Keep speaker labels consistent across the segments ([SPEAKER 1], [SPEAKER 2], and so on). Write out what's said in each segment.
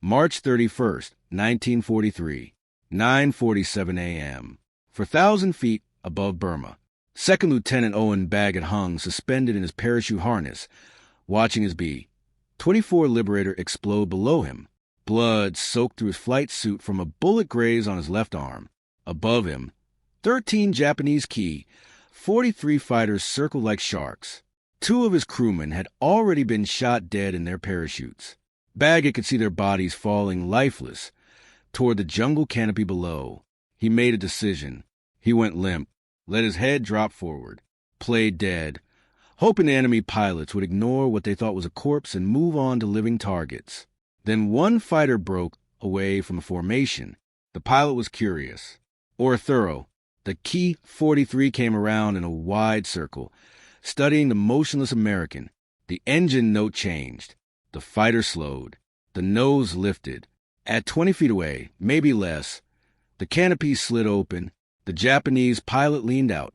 [SPEAKER 1] March 31st, 1943, 9:47 a.m. 4,000 feet above Burma. Second Lieutenant Owen Baggett hung suspended in his parachute harness, watching his B-24 Liberator explode below him. Blood soaked through his flight suit from a bullet graze on his left arm. Above him, 13 Japanese Ki-43 fighters circled like sharks. 2 of his crewmen had already been shot dead in their parachutes. Baggett could see their bodies falling lifeless toward the jungle canopy below. He made a decision. He went limp, let his head drop forward, played dead, hoping the enemy pilots would ignore what they thought was a corpse and move on to living targets. Then one fighter broke away from the formation. The pilot was curious, or thorough. The Ki-43 came around in a wide circle, studying the motionless American. The engine note changed. The fighter slowed. The nose lifted. At 20 feet away, maybe less, the canopy slid open. The Japanese pilot leaned out,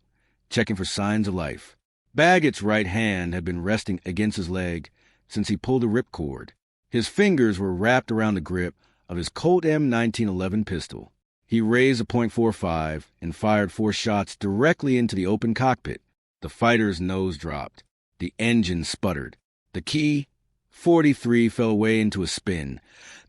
[SPEAKER 1] checking for signs of life. Baggett's right hand had been resting against his leg since he pulled the ripcord. His fingers were wrapped around the grip of his Colt M1911 pistol. He raised a .45 and fired 4 shots directly into the open cockpit. The fighter's nose dropped. The engine sputtered. The Ki-43 fell away into a spin,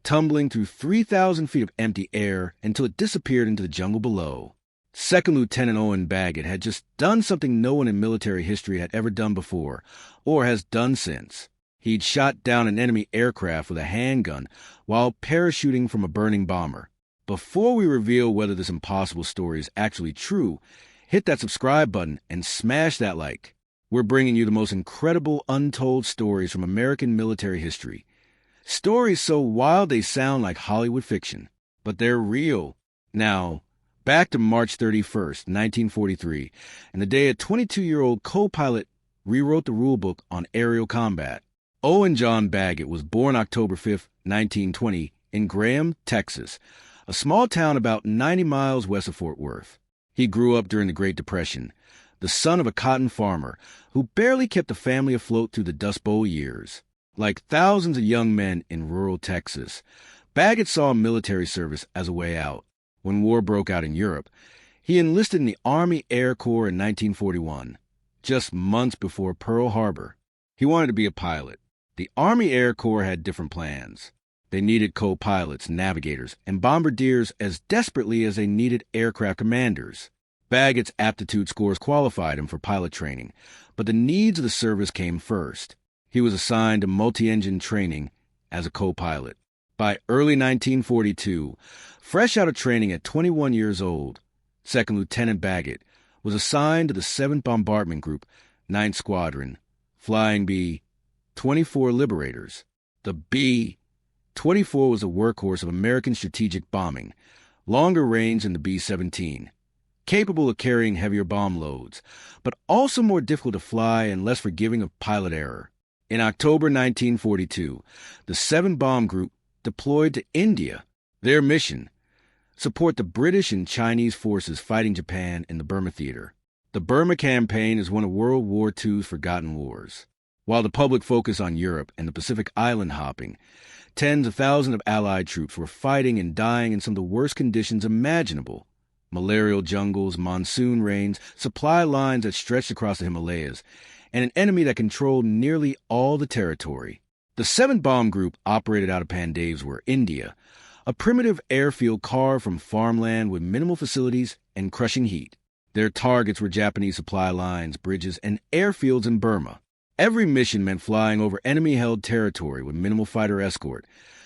[SPEAKER 1] tumbling through 3,000 feet of empty air until it disappeared into the jungle below. Second Lieutenant Owen Baggett had just done something no one in military history had ever done before, or has done since. He'd shot down an enemy aircraft with a handgun while parachuting from a burning bomber. Before we reveal whether this impossible story is actually true, hit that subscribe button and smash that like. We're bringing you the most incredible untold stories from American military history. Stories so wild they sound like Hollywood fiction, but they're real. Now, back to March 31st, 1943, and the day a 22-year-old co-pilot rewrote the rulebook on aerial combat. Owen John Baggett was born October 5th, 1920, in Graham, Texas, a small town about 90 miles west of Fort Worth. He grew up during the Great Depression, the son of a cotton farmer who barely kept the family afloat through the Dust Bowl years. Like thousands of young men in rural Texas, Baggett saw military service as a way out. When war broke out in Europe, he enlisted in the Army Air Corps in 1941, just months before Pearl Harbor. He wanted to be a pilot. The Army Air Corps had different plans. They needed co-pilots, navigators, and bombardiers as desperately as they needed aircraft commanders. Baggett's aptitude scores qualified him for pilot training, but the needs of the service came first. He was assigned to multi-engine training as a co-pilot. By early 1942, fresh out of training at 21 years old, Second Lieutenant Baggett was assigned to the 7th Bombardment Group, 9th Squadron, flying B-24 Liberators. The B-24 was a workhorse of American strategic bombing, longer range than the B-17, capable of carrying heavier bomb loads, but also more difficult to fly and less forgiving of pilot error. In October 1942, the 7 Bomb Group deployed to India. Their mission: support the British and Chinese forces fighting Japan in the Burma theater. The Burma campaign is one of World War II's forgotten wars. While the public focused on Europe and the Pacific island hopping, tens of thousands of Allied troops were fighting and dying in some of the worst conditions imaginable. Malarial jungles, monsoon rains, supply lines that stretched across the Himalayas, and an enemy that controlled nearly all the territory. The 7th Bomb Group operated out of Pandavswar, India, a primitive airfield carved from farmland with minimal facilities and crushing heat. Their targets were Japanese supply lines, bridges, and airfields in Burma. Every mission meant flying over enemy-held territory with minimal fighter escort,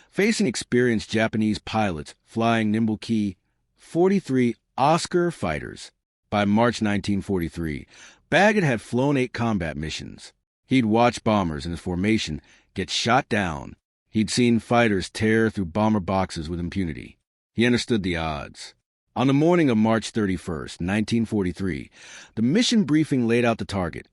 [SPEAKER 1] facing experienced Japanese pilots flying nimble Ki-43 Oscar fighters. By March 1943, Baggett had flown 8 combat missions. He'd watched bombers in his formation get shot down. He'd seen fighters tear through bomber boxes with impunity. He understood the odds. On the morning of March 31st, 1943, the mission briefing laid out the target: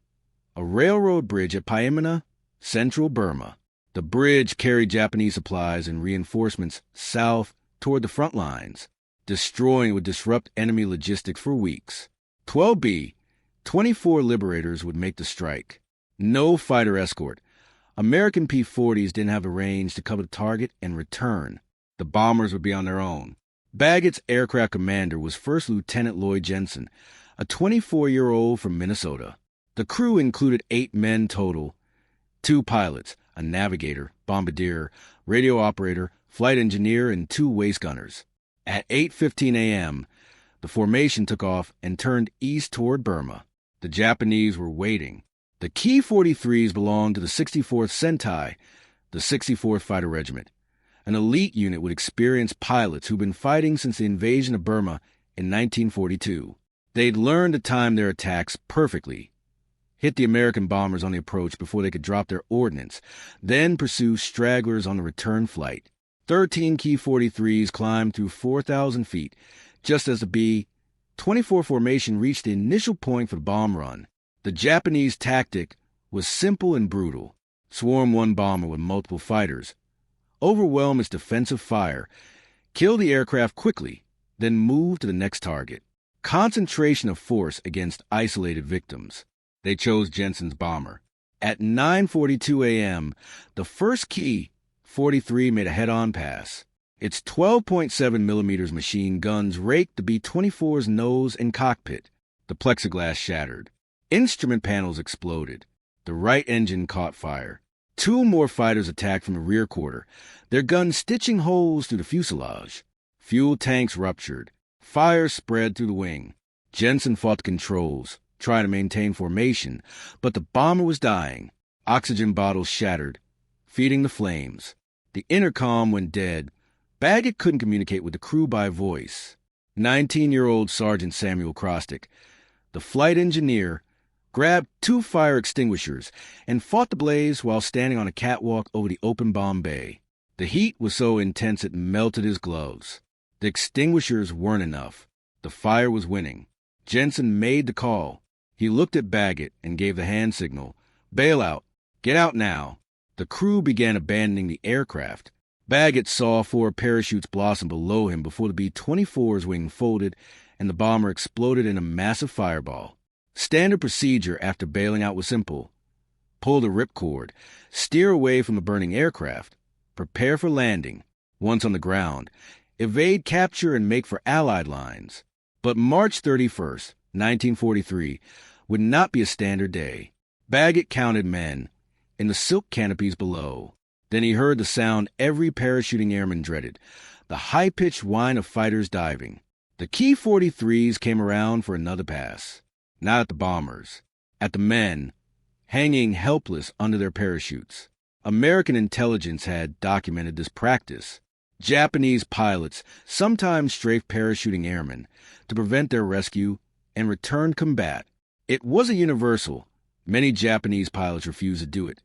[SPEAKER 1] a railroad bridge at Pyinmana, central Burma. The bridge carried Japanese supplies and reinforcements south toward the front lines. Destroying would disrupt enemy logistics for weeks. 12 B-24 Liberators would make the strike. No fighter escort. American P-40s didn't have the range to cover the target and return. The bombers would be on their own. Baggett's aircraft commander was First Lieutenant Lloyd Jensen, a 24-year-old from Minnesota. The crew included 8 men total, 2 pilots, a navigator, bombardier, radio operator, flight engineer, and 2 waist gunners. At 8:15 a.m., the formation took off and turned east toward Burma. The Japanese were waiting. The Ki-43s belonged to the 64th Sentai, the 64th Fighter Regiment, an elite unit with experienced pilots who'd been fighting since the invasion of Burma in 1942. They'd learned to time their attacks perfectly, hit the American bombers on the approach before they could drop their ordnance, then pursue stragglers on the return flight. 13 Ki-43s climbed through 4,000 feet, just as the B-24 formation reached the initial point for the bomb run. The Japanese tactic was simple and brutal. Swarm one bomber with multiple fighters, overwhelm its defensive fire, kill the aircraft quickly, then move to the next target. Concentration of force against isolated victims. They chose Jensen's bomber. At 9:42 a.m., the first Ki-43 made a head-on pass. Its 12.7 millimeters machine guns raked the B-24's nose and cockpit. The plexiglass shattered. Instrument panels exploded. The right engine caught fire. 2 more fighters attacked from the rear quarter, their guns stitching holes through the fuselage. Fuel tanks ruptured. Fire spread through the wing. Jensen fought the controls, trying to maintain formation, but the bomber was dying. Oxygen bottles shattered, feeding the flames. The intercom went dead. Baggett couldn't communicate with the crew by voice. 19-year-old Sergeant Samuel Crosstick, the flight engineer, grabbed 2 fire extinguishers and fought the blaze while standing on a catwalk over the open bomb bay. The heat was so intense it melted his gloves. The extinguishers weren't enough. The fire was winning. Jensen made the call. He looked at Baggett and gave the hand signal. Bail out. Get out now. The crew began abandoning the aircraft. Baggett saw 4 parachutes blossom below him before the B-24's wing folded and the bomber exploded in a massive fireball. Standard procedure after bailing out was simple. Pull the ripcord, steer away from the burning aircraft, prepare for landing. Once on the ground, evade capture and make for Allied lines. But March 31st, 1943, would not be a standard day. Baggett counted men in the silk canopies below. Then he heard the sound every parachuting airman dreaded, the high-pitched whine of fighters diving. The Ki-43s came around for another pass. Not at the bombers, at the men, hanging helpless under their parachutes. American intelligence had documented this practice. Japanese pilots sometimes strafed parachuting airmen to prevent their rescue and return combat. It wasn't universal. Many Japanese pilots refused to do it,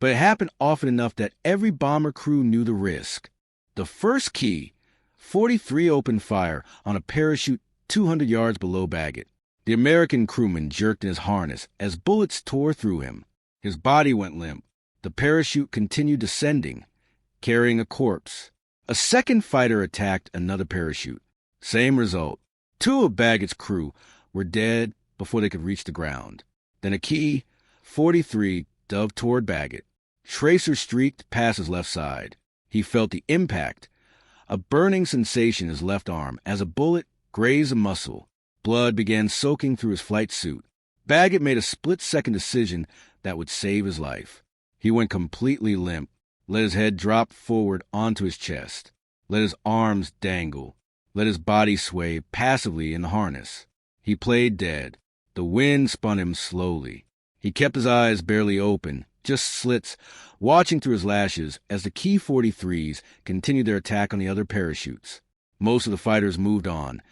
[SPEAKER 1] but it happened often enough that every bomber crew knew the risk. The first Ki-43 opened fire on a parachute 200 yards below Baggett. The American crewman jerked in his harness as bullets tore through him. His body went limp. The parachute continued descending, carrying a corpse. A second fighter attacked another parachute. Same result. 2 of Baggett's crew were dead before they could reach the ground. Then a Ki-43 dove toward Baggett. Tracer streaked past his left side. He felt the impact, a burning sensation in his left arm as a bullet grazed a muscle. Blood began soaking through his flight suit. Baggett made a split-second decision that would save his life. He went completely limp, let his head drop forward onto his chest, let his arms dangle, let his body sway passively in the harness. He played dead. The wind spun him slowly. He kept his eyes barely open, just slits, watching through his lashes as the Ki-43s continued their attack on the other parachutes. Most of the fighters moved on,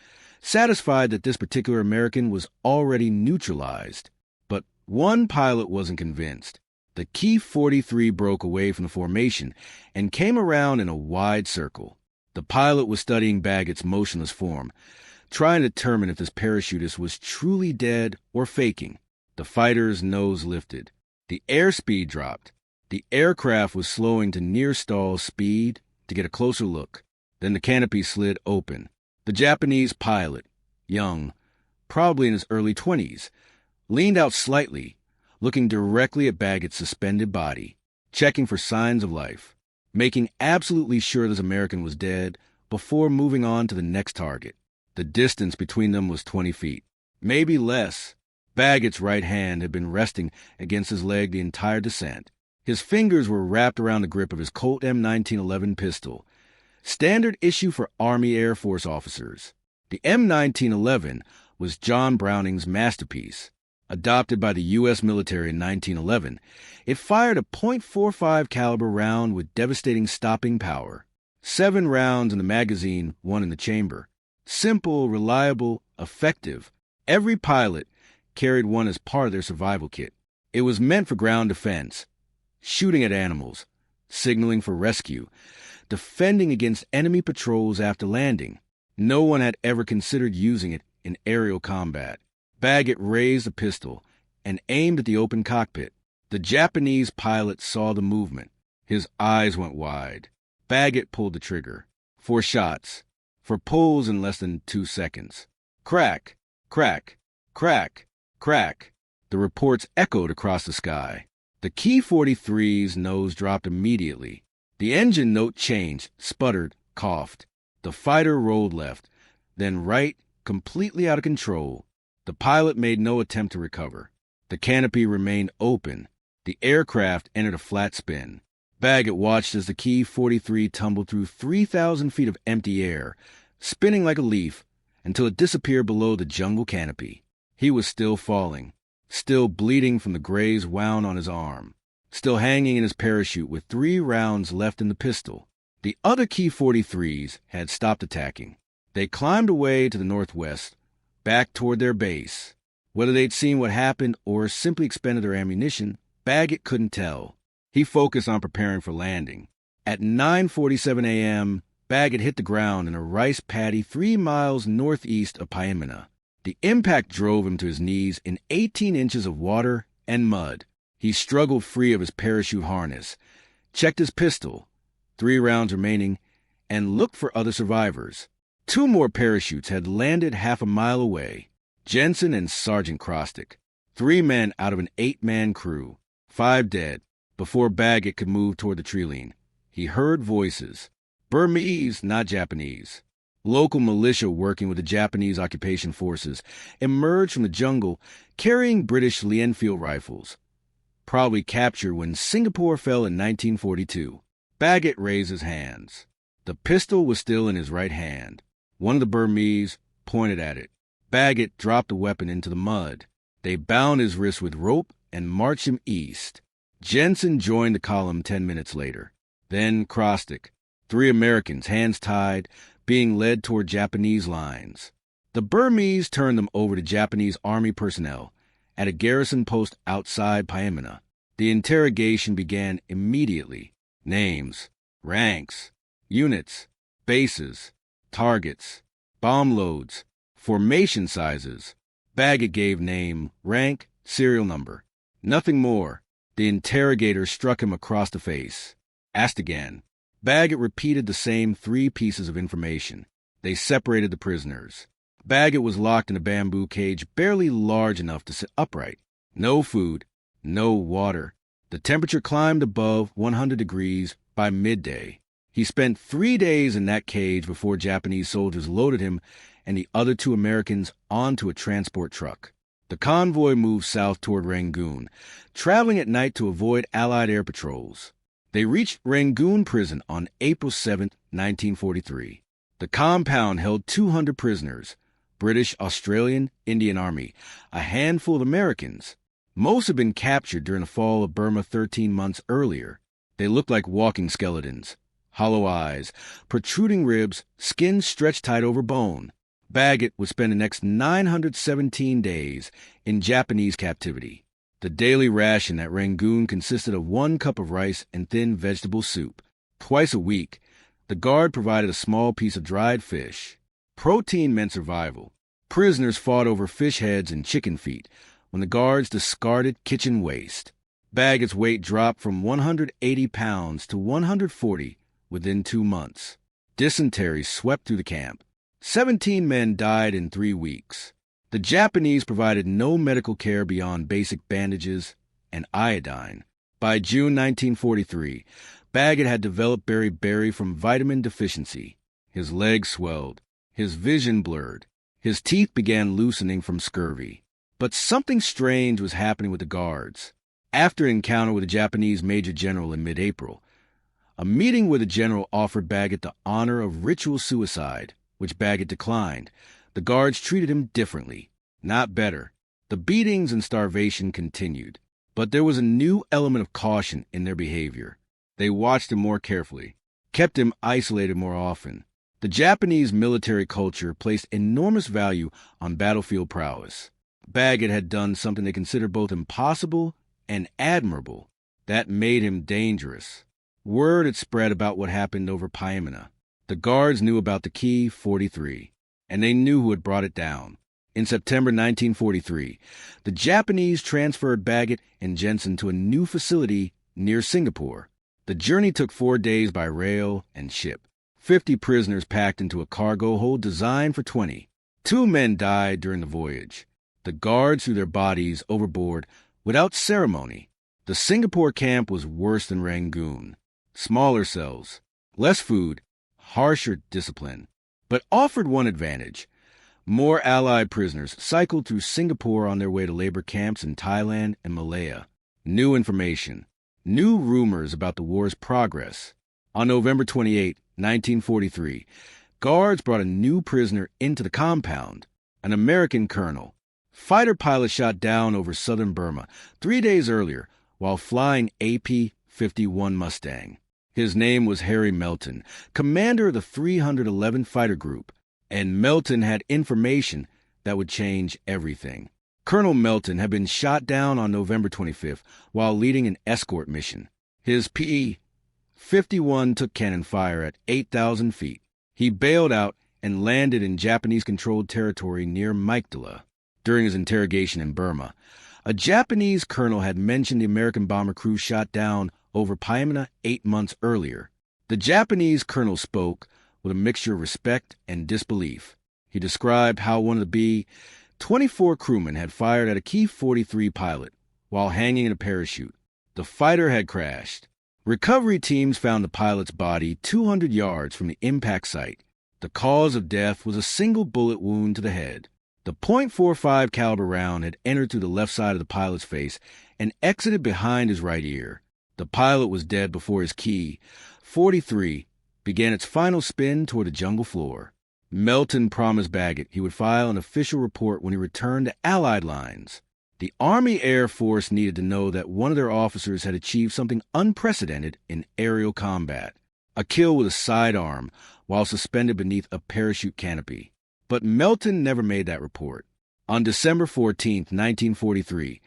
[SPEAKER 1] satisfied that this particular American was already neutralized. But one pilot wasn't convinced. The Ki-43 broke away from the formation and came around in a wide circle. The pilot was studying Baggett's motionless form, trying to determine if this parachutist was truly dead or faking. The fighter's nose lifted. The airspeed dropped. The aircraft was slowing to near-stall speed to get a closer look. Then the canopy slid open. The Japanese pilot, young, probably in his early 20s, leaned out slightly, looking directly at Baggett's suspended body, checking for signs of life. making absolutely sure this American was dead before moving on to the next target. The distance between them was 20 feet, maybe less. Baggett's right hand had been resting against his leg the entire descent. His fingers were wrapped around the grip of his Colt M1911 pistol, standard issue for Army Air Force officers. The M1911 was John Browning's masterpiece. Adopted by the U.S. military in 1911, it fired a .45 caliber round with devastating stopping power. 7 rounds in the magazine, 1 in the chamber. Simple, reliable, effective. Every pilot carried one as part of their survival kit. It was meant for ground defense, shooting at animals, signaling for rescue, defending against enemy patrols after landing. No one had ever considered using it in aerial combat. Baggett raised the pistol and aimed at the open cockpit. The Japanese pilot saw the movement. His eyes went wide. Baggett pulled the trigger. 4 shots. 4 pulls in less than 2 seconds. Crack, crack, crack, crack. The reports echoed across the sky. The Key 43's nose dropped immediately. The engine note changed, sputtered, coughed. The fighter rolled left, then right, completely out of control. The pilot made no attempt to recover. The canopy remained open. The aircraft entered a flat spin. Baggett watched as the Key 43 tumbled through 3,000 feet of empty air, spinning like a leaf, until it disappeared below the jungle canopy. He was still falling, still bleeding from the graze wound on his arm, still hanging in his parachute with 3 rounds left in the pistol. The other Key 43s had stopped attacking. They climbed away to the northwest, back toward their base. Whether they'd seen what happened or simply expended their ammunition, Baggett couldn't tell. He focused on preparing for landing. At 9:47 a.m., Baggett hit the ground in a rice paddy 3 miles northeast of Pyinmana. The impact drove him to his knees in 18 inches of water and mud. He struggled free of his parachute harness, checked his pistol, 3 rounds remaining, and looked for other survivors. 2 more parachutes had landed half a mile away. Jensen and Sergeant Crostic, 3 men out of an 8-man crew, 5 dead. Before Baggett could move toward the tree-line, he heard voices. Burmese, not Japanese. Local militia working with the Japanese occupation forces emerged from the jungle carrying British Lee-Enfield rifles, probably captured when Singapore fell in 1942. Baggett raised his hands. The pistol was still in his right hand. One of the Burmese pointed at it. Baggett dropped the weapon into the mud. They bound his wrist with rope and marched him east. Jensen joined the column 10 minutes later. Then Crostic, 3 Americans, hands tied, being led toward Japanese lines. The Burmese turned them over to Japanese Army personnel at a garrison post outside Pyinmana. The interrogation began immediately. Names, ranks, units, bases, targets, bomb loads, formation sizes. Baggett gave name, rank, serial number. Nothing more. The interrogator struck him across the face. Asked again. Baggett repeated the same 3 pieces of information. They separated the prisoners. Baggett was locked in a bamboo cage barely large enough to sit upright. No food, no water. The temperature climbed above 100 degrees by midday. He spent 3 days in that cage before Japanese soldiers loaded him and the other 2 Americans onto a transport truck. The convoy moved south toward Rangoon, traveling at night to avoid Allied air patrols. They reached Rangoon prison on April 7, 1943. The compound held 200 prisoners, British, Australian, Indian Army, a handful of Americans. Most had been captured during the fall of Burma 13 months earlier. They looked like walking skeletons, hollow eyes, protruding ribs, skin stretched tight over bone. Baggett would spend the next 917 days in Japanese captivity. The daily ration at Rangoon consisted of 1 cup of rice and thin vegetable soup. Twice a week, the guard provided a small piece of dried fish. Protein meant survival. Prisoners fought over fish heads and chicken feet when the guards discarded kitchen waste. Baggett's weight dropped from 180 pounds to 140 within 2 months. Dysentery swept through the camp. 17 men died in 3 weeks. The Japanese provided no medical care beyond basic bandages and iodine. By June 1943, Baggett had developed beriberi from vitamin deficiency. His legs swelled, his vision blurred, his teeth began loosening from scurvy. But something strange was happening with the guards. After an encounter with a Japanese major general in mid-April, a meeting where the general offered Baggett the honor of ritual suicide, which Baggett declined. The guards treated him differently, not better. The beatings and starvation continued, but there was a new element of caution in their behavior. They watched him more carefully, kept him isolated more often. The Japanese military culture placed enormous value on battlefield prowess. Baggett had done something they considered both impossible and admirable. That made him dangerous. Word had spread about what happened over Pyinmana. The guards knew about the Key 43, and they knew who had brought it down. In September 1943, the Japanese transferred Baggett and Jensen to a new facility near Singapore. The journey took 4 days by rail and ship. 50 prisoners packed into a cargo hold designed for 20. 2 men died during the voyage. The guards threw their bodies overboard without ceremony. The Singapore camp was worse than Rangoon. Smaller cells, less food, harsher discipline, but offered one advantage. More Allied prisoners cycled through Singapore on their way to labor camps in Thailand and Malaya. New information, new rumors about the war's progress. On November 28, 1943, guards brought a new prisoner into the compound, an American colonel. Fighter pilot shot down over southern Burma 3 days earlier while flying AP-51 Mustang. His name was Harry Melton, commander of the 311 Fighter Group, and Melton had information that would change everything. Colonel Melton had been shot down on November 25th while leading an escort mission. His P-51 took cannon fire at 8,000 feet. He bailed out and landed in Japanese-controlled territory near Mykdala. During his interrogation in Burma, a Japanese colonel had mentioned the American bomber crew shot down over Pyinmana 8 months earlier. The Japanese colonel spoke with a mixture of respect and disbelief. He described how one of the B-24 crewmen had fired at a Key 43 pilot while hanging in a parachute. The fighter had crashed. Recovery teams found the pilot's body 200 yards from the impact site. The cause of death was a single bullet wound to the head. The .45 caliber round had entered through the left side of the pilot's face and exited behind his right ear. The pilot was dead before his Key 43 began its final spin toward the jungle floor. Melton promised Baggett he would file an official report when he returned to Allied lines. The Army Air Force needed to know that one of their officers had achieved something unprecedented in aerial combat, a kill with a sidearm while suspended beneath a parachute canopy. But Melton never made that report. On December 14, 1943,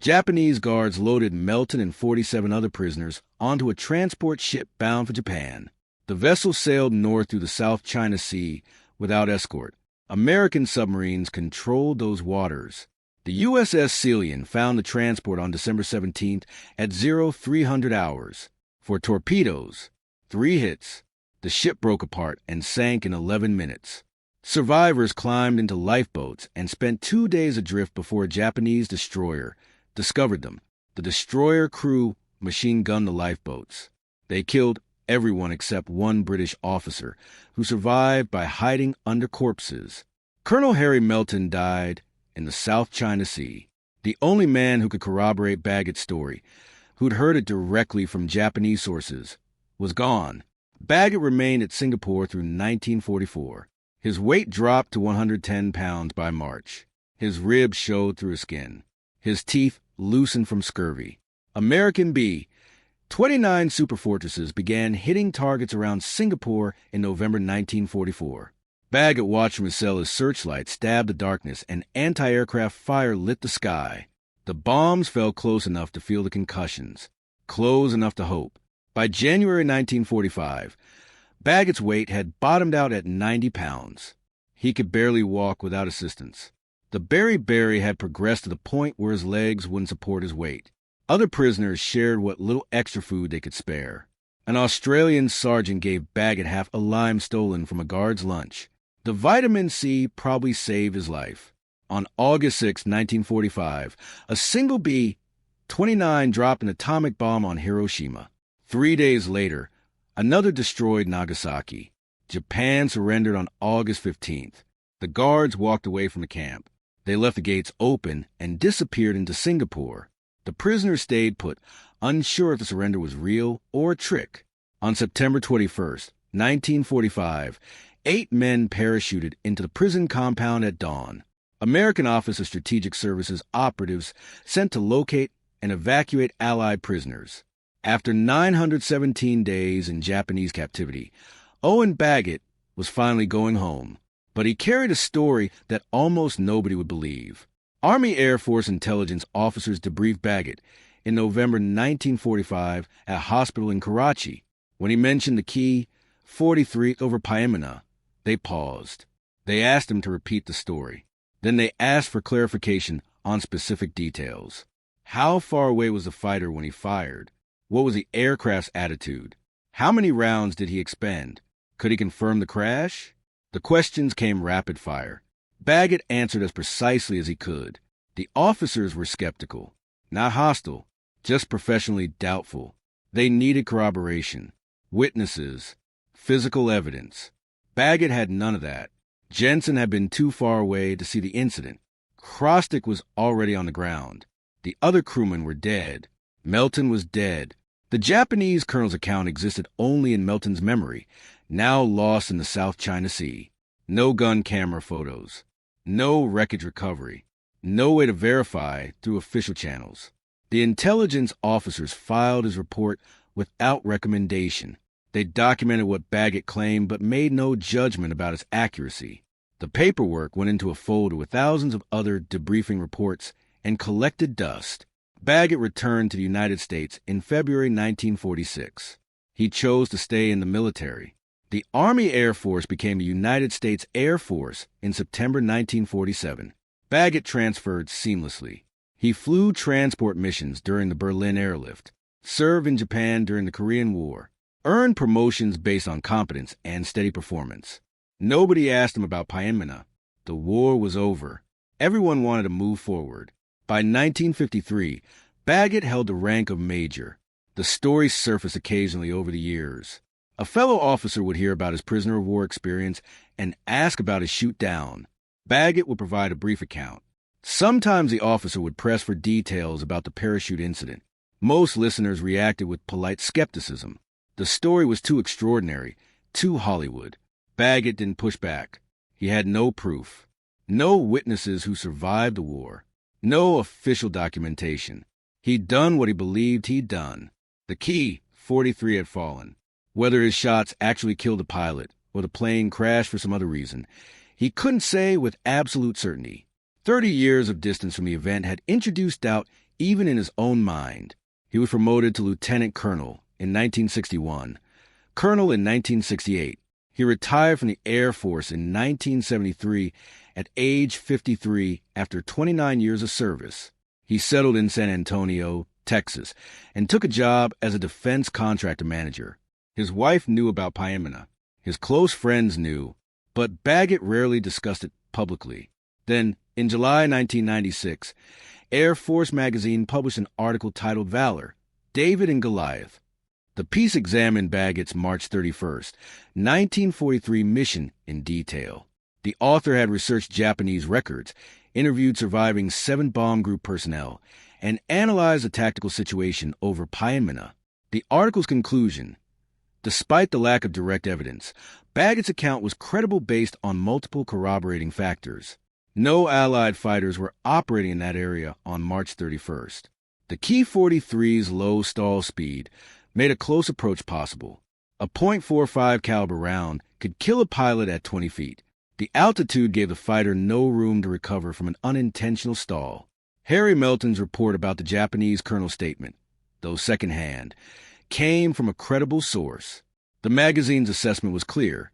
[SPEAKER 1] Japanese guards loaded Melton and 47 other prisoners onto a transport ship bound for Japan. The vessel sailed north through the South China Sea without escort. American submarines controlled those waters. The USS Celian found the transport on December 17th at 0300 hours. For torpedoes, 3 hits. The ship broke apart and sank in 11 minutes. Survivors climbed into lifeboats and spent 2 days adrift before a Japanese destroyer discovered them. The destroyer crew machine-gunned the lifeboats. They killed everyone except one British officer, who survived by hiding under corpses. Colonel Harry Melton died in the South China Sea. The only man who could corroborate Baggett's story, who'd heard it directly from Japanese sources, was gone. Baggett remained at Singapore through 1944. His weight dropped to 110 pounds by March. His ribs showed through his skin. His teeth loosened from scurvy. American B-29 superfortresses began hitting targets around Singapore in November 1944. Baggett watched from his cell as searchlights stabbed the darkness and anti-aircraft fire lit the sky. The bombs fell close enough to feel the concussions, close enough to hope. By January 1945, Baggett's weight had bottomed out at 90 pounds. He could barely walk without assistance. The beriberi had progressed to the point where his legs wouldn't support his weight. Other prisoners shared what little extra food they could spare. An Australian sergeant gave Baggett half a lime stolen from a guard's lunch. The vitamin C probably saved his life. On August 6, 1945, a single B-29 dropped an atomic bomb on Hiroshima. 3 days later, another destroyed Nagasaki. Japan surrendered on August 15th. The guards walked away from the camp. They left the gates open and disappeared into Singapore. The prisoners stayed put, unsure if the surrender was real or a trick. On September 21st, 1945, 8 men parachuted into the prison compound at dawn. American Office of Strategic Services operatives sent to locate and evacuate Allied prisoners. After 917 days in Japanese captivity, Owen Baggett was finally going home, but he carried a story that almost nobody would believe. Army Air Force intelligence officers debriefed Baggett in November 1945 at a hospital in Karachi. When he mentioned the key 43 over Pyinmana, they paused. They asked him to repeat the story. Then they asked for clarification on specific details. How far away was the fighter when he fired? What was the aircraft's attitude? How many rounds did he expend? Could he confirm the crash? The questions came rapid fire. Baggett answered as precisely as he could. The officers were skeptical, not hostile, just professionally doubtful. They needed corroboration, witnesses, physical evidence. Baggett had none of that. Jensen had been too far away to see the incident. Krostic was already on the ground. The other crewmen were dead. Melton was dead. The Japanese colonel's account existed only in Melton's memory, now lost in the South China Sea. No gun camera photos. No wreckage recovery. No way to verify through official channels. The intelligence officers filed his report without recommendation. They documented what Baggett claimed but made no judgment about its accuracy. The paperwork went into a folder with thousands of other debriefing reports and collected dust. Baggett returned to the United States in February 1946. He chose to stay in the military. The Army Air Force became the United States Air Force in September 1947. Baggett transferred seamlessly. He flew transport missions during the Berlin airlift, served in Japan during the Korean War, earned promotions based on competence and steady performance. Nobody asked him about Pyinmana. The war was over. Everyone wanted to move forward. By 1953, Baggett held the rank of major. The story surfaced occasionally over the years. A fellow officer would hear about his prisoner of war experience and ask about his shoot-down. Baggett would provide a brief account. Sometimes the officer would press for details about the parachute incident. Most listeners reacted with polite skepticism. The story was too extraordinary, too Hollywood. Baggett didn't push back. He had no proof. No witnesses who survived the war. No official documentation. He'd done what he believed he'd done. The key 43 had fallen. Whether his shots actually killed the pilot or the plane crashed for some other reason, he couldn't say with absolute certainty. 30 years of distance from the event had introduced doubt even in his own mind. He was promoted to lieutenant colonel in 1961, colonel in 1968. He retired from the Air Force in 1973 at age 53 after 29 years of service. He settled in San Antonio, Texas, and took a job as a defense contractor manager. His wife knew about Pyinmana. His close friends knew, but Baggett rarely discussed it publicly. Then, in July 1996, Air Force magazine published an article titled Valor, David and Goliath. The piece examined Baggett's March 31st, 1943 mission in detail. The author had researched Japanese records, interviewed surviving 7 bomb group personnel, and analyzed the tactical situation over Pyinmana. The article's conclusion: despite the lack of direct evidence, Baggett's account was credible based on multiple corroborating factors. No Allied fighters were operating in that area on March 31st. The Key 43's low stall speed made a close approach possible. A .45 caliber round could kill a pilot at 20 feet. The altitude gave the fighter no room to recover from an unintentional stall. Harry Melton's report about the Japanese colonel's statement, though secondhand, came from a credible source. The magazine's assessment was clear.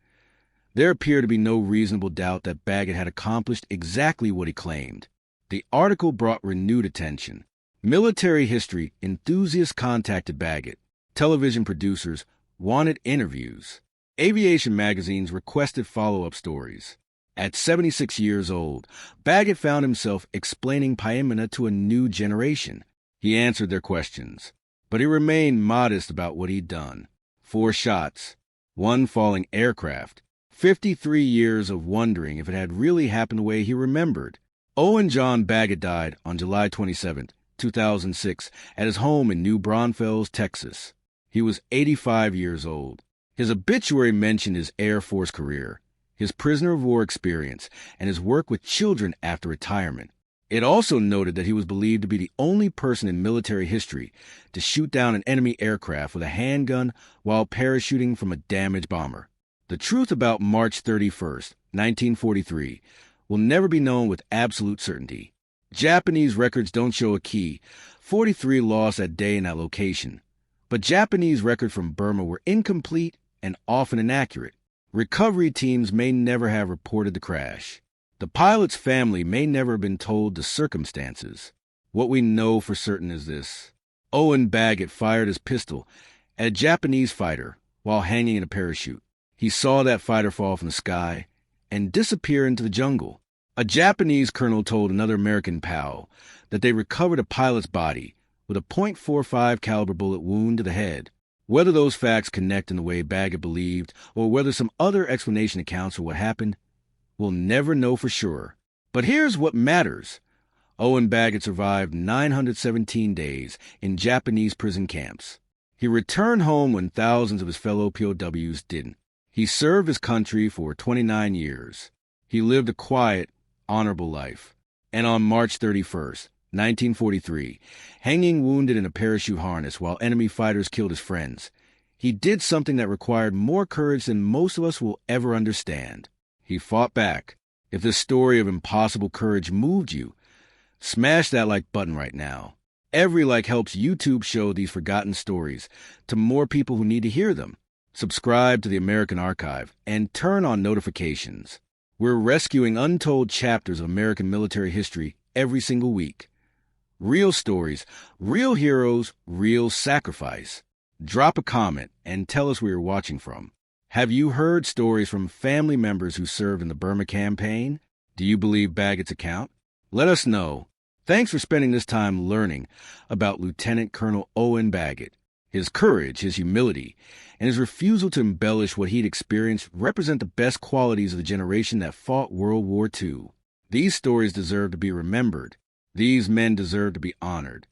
[SPEAKER 1] There appeared to be no reasonable doubt that Baggett had accomplished exactly what he claimed. The article brought renewed attention. Military history enthusiasts contacted Baggett. Television producers wanted interviews. Aviation magazines requested follow-up stories. At 76 years old, Baggett found himself explaining Pyinmana to a new generation. He answered their questions. But he remained modest about what he'd done. 4 shots, 1 falling aircraft, 53 years of wondering if it had really happened the way he remembered. Owen John Baggett died on July 27, 2006, at his home in New Braunfels, Texas. He was 85 years old. His obituary mentioned his Air Force career, his prisoner of war experience, and his work with children after retirement. It also noted that he was believed to be the only person in military history to shoot down an enemy aircraft with a handgun while parachuting from a damaged bomber. The truth about March 31st, 1943, will never be known with absolute certainty. Japanese records don't show a key 43 lost that day in that location, but Japanese records from Burma were incomplete and often inaccurate. Recovery teams may never have reported the crash. The pilot's family may never have been told the circumstances. What we know for certain is this: Owen Baggett fired his pistol at a Japanese fighter while hanging in a parachute. He saw that fighter fall from the sky and disappear into the jungle. A Japanese colonel told another American pal that they recovered a pilot's body with a .45 caliber bullet wound to the head. Whether those facts connect in the way Baggett believed, or whether some other explanation accounts for what happened, we'll never know for sure. But here's what matters. Owen Baggett survived 917 days in Japanese prison camps. He returned home when thousands of his fellow POWs didn't. He served his country for 29 years. He lived a quiet, honorable life. And on March 31st, 1943, hanging wounded in a parachute harness while enemy fighters killed his friends, he did something that required more courage than most of us will ever understand. He fought back. If this story of impossible courage moved you, smash that like button right now. Every like helps YouTube show these forgotten stories to more people who need to hear them. Subscribe to the American Archive and turn on notifications. We're rescuing untold chapters of American military history every single week. Real stories, real heroes, real sacrifice. Drop a comment and tell us where you're watching from. Have you heard stories from family members who served in the Burma campaign? Do you believe Baggett's account? Let us know. Thanks for spending this time learning about Lieutenant Colonel Owen Baggett. His courage, his humility, and his refusal to embellish what he'd experienced represent the best qualities of the generation that fought World War II. These stories deserve to be remembered. These men deserve to be honored.